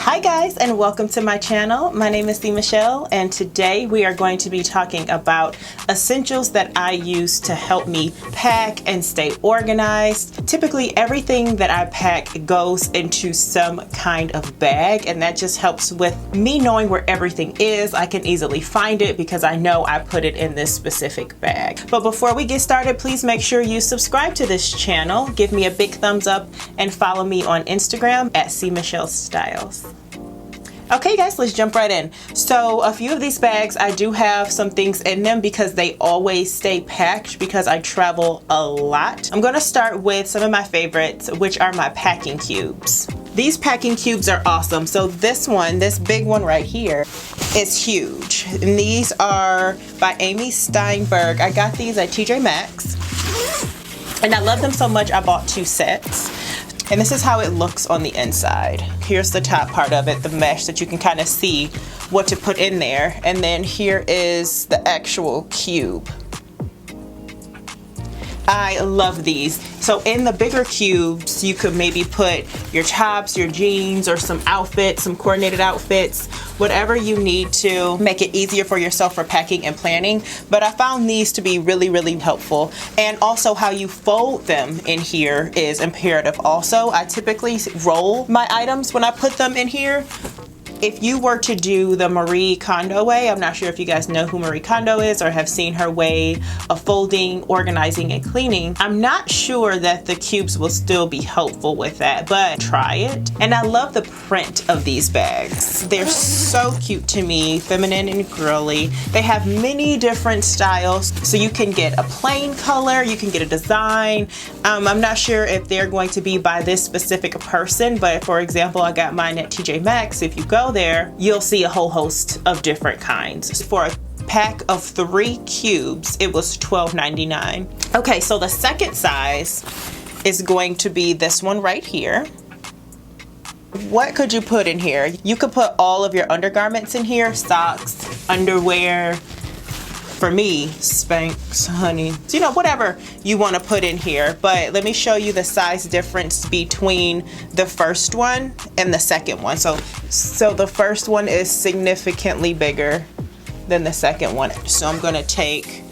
Hi guys, and welcome to my channel. My name is Michelle, and today we are going to be talking about essentials that I use to help me pack and stay organized. Typically everything that I pack goes into some kind of bag, and that just helps with me knowing where everything is. I can easily find it because I know I put it in this specific bag. But before we get started, please make sure you subscribe to this channel, give me a big thumbs up, and follow me on Instagram at CMichelleStyles. Okay guys, let's jump right in. So a few of these bags, I do have some things in them because they always stay packed because I travel a lot. I'm gonna start with some of my favorites, which are my packing cubes. These packing cubes are awesome. So this one, this big one right here, is huge. And these are by Amy Steinberg. I got these at TJ Maxx. And I love them so much I bought 2 sets. And this is how it looks on the inside. Here's the top part of it, the mesh that you can kind of see what to put in there. And then here is the actual cube. I love these. So in the bigger cubes, you could maybe put your tops, your jeans, or some outfits, some coordinated outfits, whatever you need to make it easier for yourself for packing and planning. But I found these to be really, really helpful. And also how you fold them in here is imperative also. I typically roll my items when I put them in here. If you were to do the Marie Kondo way, I'm not sure if you guys know who Marie Kondo is or have seen her way of folding, organizing, and cleaning. I'm not sure that the cubes will still be helpful with that, but try it. And I love the print of these bags. They're so cute to me, feminine and girly. They have many different styles, so you can get a plain color, you can get a design. I'm not sure if they're going to be by this specific person, but for example, I got mine at TJ Maxx. If you go there, you'll see a whole host of different kinds. For a pack of 3 cubes, it was $12.99. Okay, so the second size is going to be this one right here. What could you put in here? You could put all of your undergarments in here, socks, underwear. For me, Spanx, honey, you know, whatever you want to put in here. But let me show you the size difference between the first one and the second one. So the first one is significantly bigger than the second one. So I'm going to take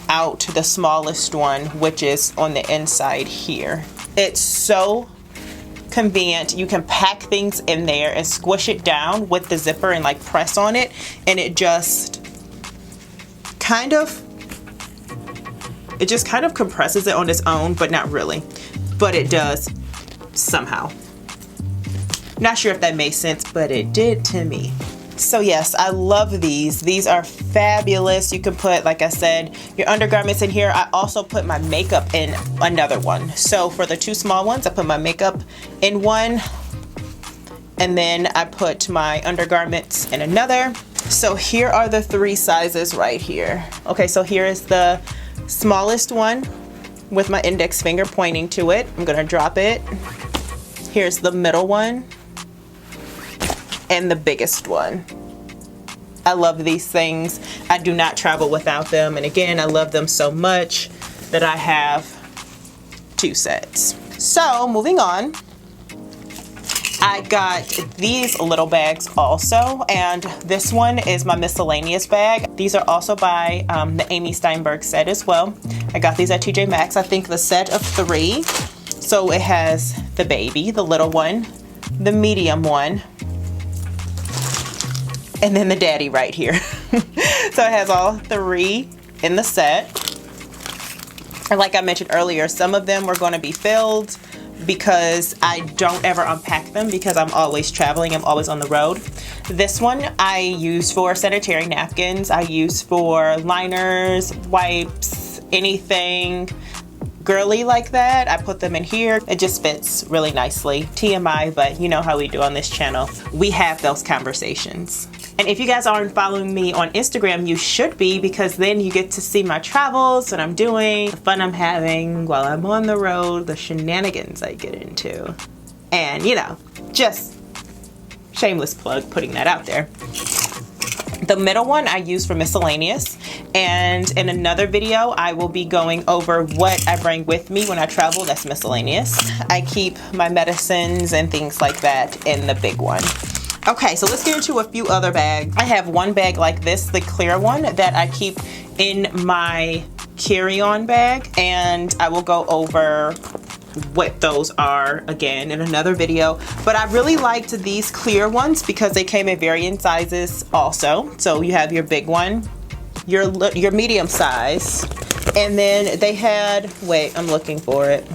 out the smallest one, which is on the inside here. It's so convenient. You can pack things in there and squish it down with the zipper and like press on it, and it just kind of compresses it on its own, but not really, but it does somehow. Not sure if that made sense, but it did to me. So yes, I love these. These are fabulous. You can put, like I said, your undergarments in here. I also put my makeup in another one. So for the 2 small ones, I put my makeup in one, and then I put my undergarments in another. So here are the 3 sizes right here. Okay, so here is the smallest one with my index finger pointing to it. I'm gonna drop it. Here's the middle one and the biggest one. I love these things. I do not travel without them. And again, I love them so much that I have 2 sets. So moving on, I got these little bags also, and this one is my miscellaneous bag. These are also by the Amy Steinberg set as well. I got these at TJ Maxx. I think the set of 3. So it has the baby, the little one, the medium one, and then the daddy right here. So it has all 3 in the set. And like I mentioned earlier, some of them were going to be filled because I don't ever unpack them because I'm always traveling, I'm always on the road. This one I use for sanitary napkins, I use for liners, wipes, anything girly like that. I put them in here. It just fits really nicely. TMI, but you know how we do on this channel. We have those conversations. And if you guys aren't following me on Instagram, you should be, because then you get to see my travels, what I'm doing, the fun I'm having while I'm on the road, the shenanigans I get into. And you know, just shameless plug putting that out there. The middle one I use for miscellaneous, and in another video I will be going over what I bring with me when I travel that's miscellaneous. I keep my medicines and things like that in the big one. Okay, so let's get into a few other bags. I have one bag like this, the clear one, that I keep in my carry-on bag, and I will go over what those are again in another video. But I really liked these clear ones because they came in varying sizes also. So you have your big one, your medium size, and then they had, wait, I'm looking for it.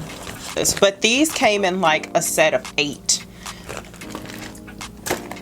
But these came in like a set of 8.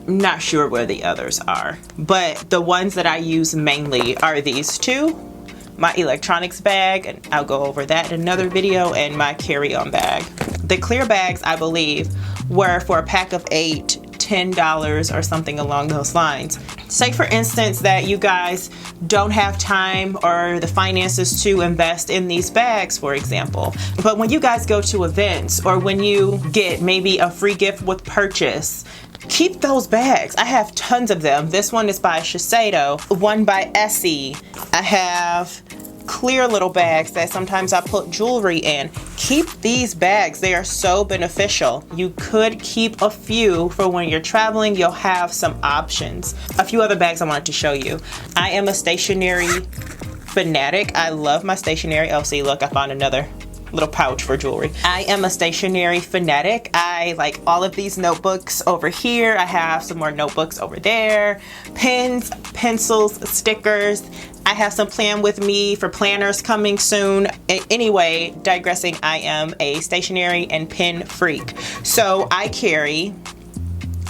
I'm not sure where the others are, but the ones that I use mainly are these two. My electronics bag, and I'll go over that in another video, and my carry-on bag. The clear bags, I believe, were for a pack of 8, $10 or something along those lines. Say for instance that you guys don't have time or the finances to invest in these bags, for example. But when you guys go to events, or when you get maybe a free gift with purchase, keep those bags. I have tons of them. This one is by Shiseido, one by Essie. I have clear little bags that sometimes I put jewelry in. Keep these bags. They are so beneficial. You could keep a few for when you're traveling. You'll have some options. A few other bags I wanted to show you. I am a stationery fanatic. I love my stationery. Oh, see, look, I found another little pouch for jewelry. I am a stationery fanatic. I like all of these notebooks over here. I have some more notebooks over there. Pens, pencils, stickers. I have some planned with me for planners coming soon. Anyway, digressing, I am a stationery and pen freak. So I carry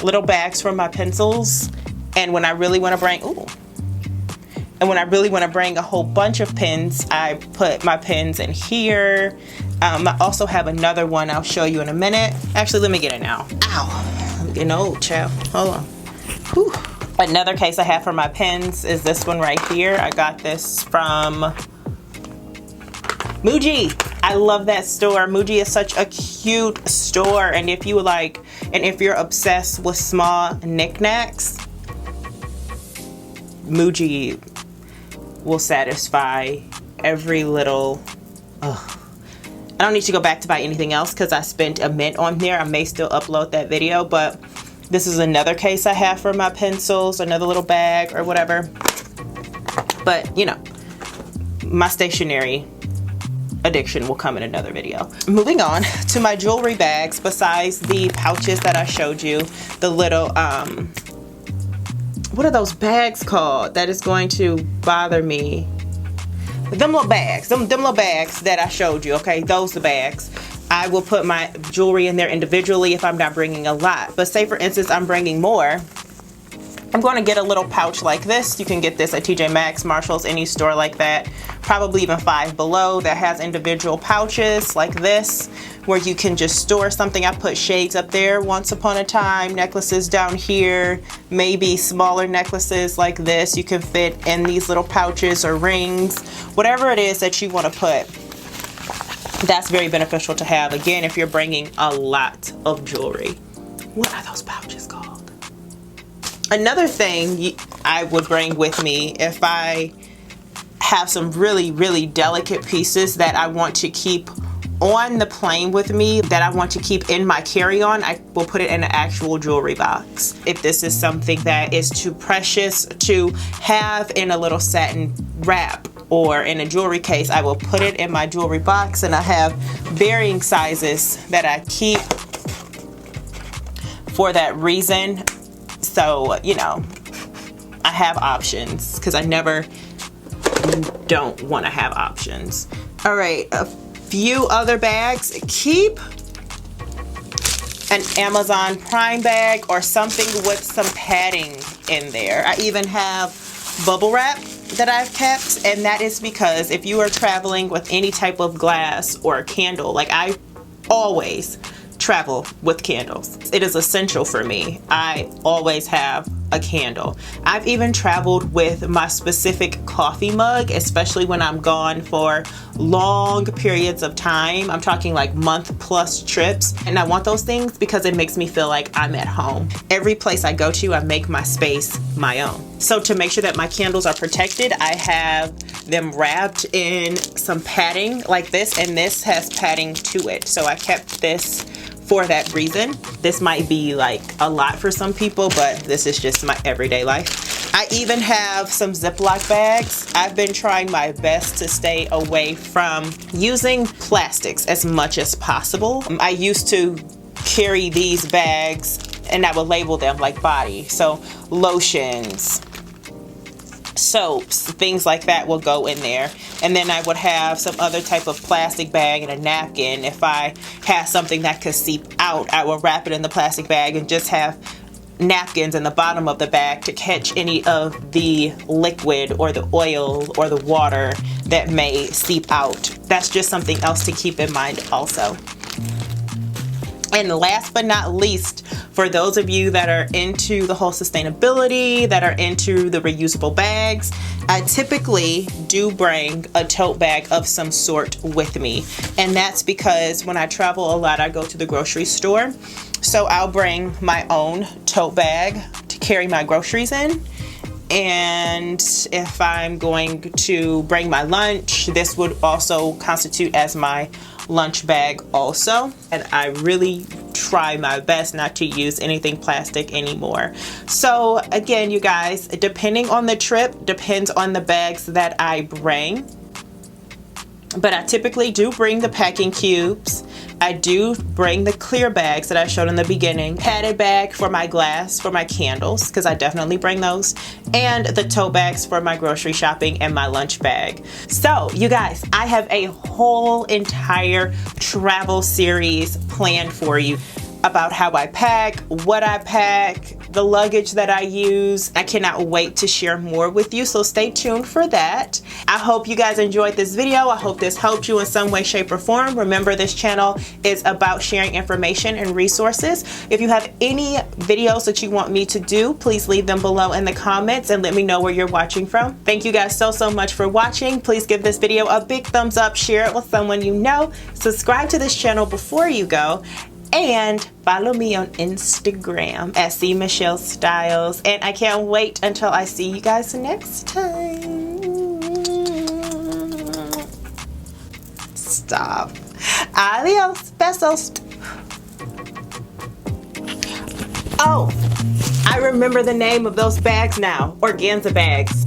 little bags for my pencils, and when I really want to bring, and when I really want to bring a whole bunch of pens, I put my pens in here. I also have another one I'll show you in a minute. Actually, let me get it now. Ow, I'm getting old, child. Hold on. Whew. Another case I have for my pens is this one right here. I got this from Muji. I love that store. Muji is such a cute store, and if you're obsessed with small knickknacks, Muji will satisfy every little. I don't need to go back to buy anything else because I spent a mint on there. I may still upload that video, but this is another case I have for my pencils, another little bag or whatever. But you know, my stationery addiction will come in another video. Moving on to my jewelry bags, besides the pouches that I showed you, the little what are those bags called that is going to bother me? Them little bags, them little bags that I showed you, okay? Those the bags. I will put my jewelry in there individually if I'm not bringing a lot. But say for instance, I'm bringing more, I'm going to get a little pouch like this. You can get this at TJ Maxx, Marshalls, any store like that. Probably even Five Below that has individual pouches like this where you can just store something. I put shades up there once upon a time, necklaces down here, maybe smaller necklaces like this. You can fit in these little pouches or rings, whatever it is that you want to put. That's very beneficial to have, again, if you're bringing a lot of jewelry. What are those pouches called? Another thing I would bring with me if I have some really, really delicate pieces that I want to keep on the plane with me, that I want to keep in my carry-on, I will put it in an actual jewelry box. If this is something that is too precious to have in a little satin wrap or in a jewelry case, I will put it in my jewelry box, and I have varying sizes that I keep for that reason. So, you know, I have options because I never don't want to have options. All right, a few other bags. Keep an Amazon Prime bag or something with some padding in there. I even have bubble wrap that I've kept, and that is because if you are traveling with any type of glass or candle, like I always travel with candles. It is essential for me. I always have a candle. I've even traveled with my specific coffee mug, especially when I'm gone for long periods of time. I'm talking like month-plus trips, and I want those things because it makes me feel like I'm at home. Every place I go to, I make my space my own. So to make sure that my candles are protected, I have them wrapped in some padding like this, and this has padding to it. So I kept this for that reason. This might be like a lot for some people, but this is just my everyday life. I even have some Ziploc bags. I've been trying my best to stay away from using plastics as much as possible. I used to carry these bags and I would label them like body. So lotions, soaps, things like that will go in there. And then I would have some other type of plastic bag and a napkin. If I had something that could seep out, I would wrap it in the plastic bag and just have napkins in the bottom of the bag to catch any of the liquid or the oil or the water that may seep out. That's just something else to keep in mind also. And last but not least, for those of you that are into the whole sustainability, that are into the reusable bags, I typically do bring a tote bag of some sort with me. And that's because when I travel a lot, I go to the grocery store. So I'll bring my own tote bag to carry my groceries in. And if I'm going to bring my lunch, this would also constitute as my lunch bag also. And I really try my best not to use anything plastic anymore. So again, you guys, depending on the trip, depends on the bags that I bring. But I typically do bring the packing cubes. I do bring the clear bags that I showed in the beginning, padded bag for my glass, for my candles, because I definitely bring those, and the tote bags for my grocery shopping and my lunch bag. So you guys, I have a whole entire travel series planned for you about how I pack, what I pack, the luggage that I use. I cannot wait to share more with you, so stay tuned for that. I hope you guys enjoyed this video. I hope this helped you in some way, shape, or form. Remember, this channel is about sharing information and resources. If you have any videos that you want me to do, please leave them below in the comments and let me know where you're watching from. Thank you guys so much for watching. Please give this video a big thumbs up, share it with someone you know, subscribe to this channel before you go, and follow me on Instagram at @CMichelleStyles. And I can't wait until I see you guys next time. Stop. Adios. Besos. Oh, I remember the name of those bags now. Organza bags.